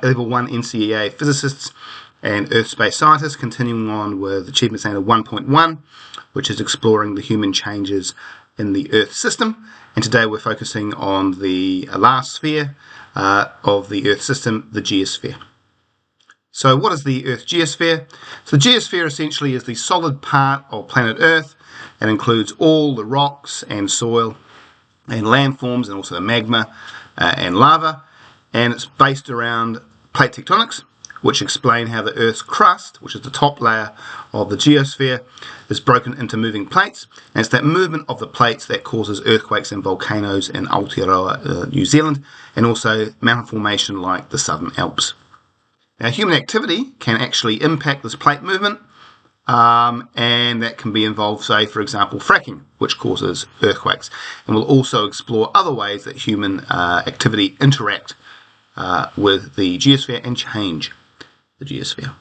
Level 1 NCEA physicists and Earth space scientists, continuing on with Achievement Standard 1.1, which is exploring the human changes in the Earth system. And today we're focusing on the last sphere of the Earth system, the Geosphere. So what is the Earth geosphere? So the geosphere essentially is the solid part of planet Earth and includes all the rocks and soil and landforms and also the magma and lava, and it's based around plate tectonics, which explain how the Earth's crust, which is the top layer of the geosphere, is broken into moving plates, and it's that movement of the plates that causes earthquakes and volcanoes in Aotearoa, New Zealand, and also mountain formation like the Southern Alps. Now, human activity can actually impact this plate movement, and that can be involved, say, for example, fracking, which causes earthquakes. And we'll also explore other ways that human activity interact with the geosphere and change the geosphere.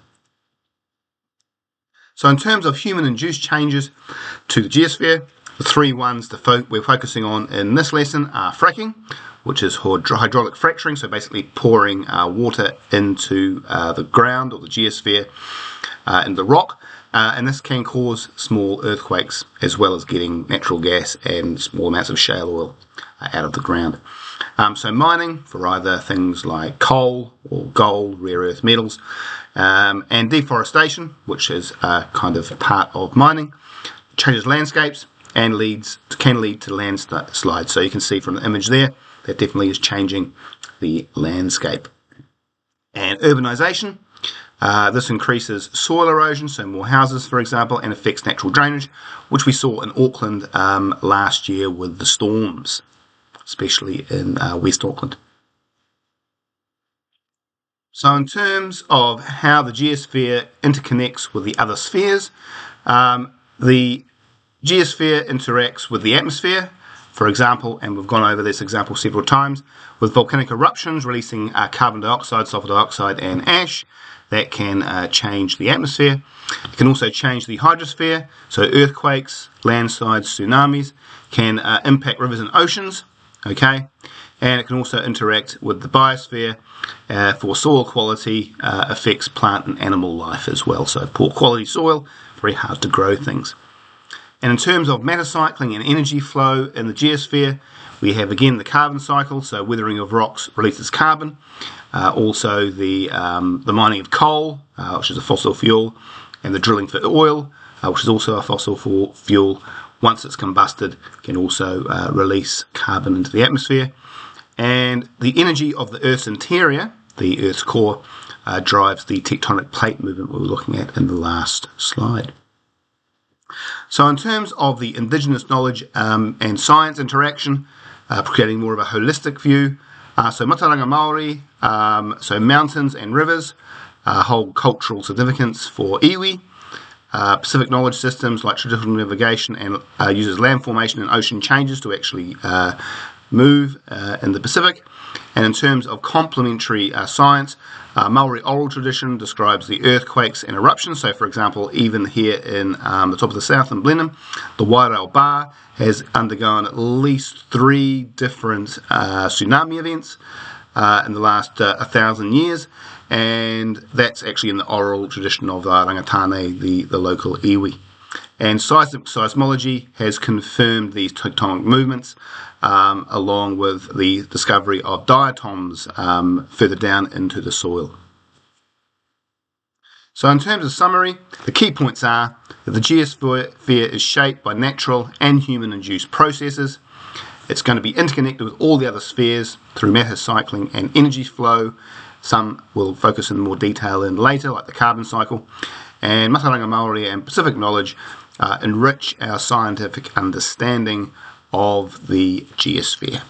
So in terms of human-induced changes to the geosphere, the three ones we're focusing on in this lesson are fracking, which is hydraulic fracturing, so basically pouring water into the ground or the geosphere in the rock, and this can cause small earthquakes as well as getting natural gas and small amounts of shale oil out of the ground. So mining for either things like coal or gold, rare earth metals, and deforestation, which is kind of part of mining, changes landscapes and can lead to landslides. So you can see from the image there, that definitely is changing the landscape. And urbanisation, this increases soil erosion, so more houses, for example, and affects natural drainage, which we saw in Auckland last year with the storms, especially in West Auckland. So in terms of how the geosphere interconnects with the other spheres, the geosphere interacts with the atmosphere, for example, and we've gone over this example several times, with volcanic eruptions releasing carbon dioxide, sulfur dioxide and ash. That can change the atmosphere. It can also change the hydrosphere, so earthquakes, landslides, tsunamis can impact rivers and oceans, okay? And it can also interact with the biosphere for soil quality, affects plant and animal life as well. So poor quality soil, very hard to grow things. And in terms of matter cycling and energy flow in the geosphere, we have again the carbon cycle, so weathering of rocks releases carbon. Also the mining of coal, which is a fossil fuel, and the drilling for oil, which is also a fossil fuel, once it's combusted, can also release carbon into the atmosphere. And the energy of the Earth's interior, the Earth's core, drives the tectonic plate movement we were looking at in the last slide. So in terms of the indigenous knowledge and science interaction, creating more of a holistic view, so Mataranga Māori, so mountains and rivers hold cultural significance for iwi. Pacific knowledge systems like traditional navigation and uses land formation and ocean changes to actually move in the Pacific. And in terms of complementary science, Maori oral tradition describes the earthquakes and eruptions. So, for example, even here in the top of the south in Blenheim, the Wairau Bar has undergone at least 3 different tsunami events in the last 1,000 years. And that's actually in the oral tradition of Rangatane, the local iwi. And seismology has confirmed these tectonic movements, along with the discovery of diatoms further down into the soil. So in terms of summary, the key points are that the geosphere is shaped by natural and human-induced processes. It's going to be interconnected with all the other spheres through matter cycling and energy flow. Some we'll focus in more detail in later, like the carbon cycle. And Mataranga Māori and Pacific knowledge enrich our scientific understanding of the geosphere.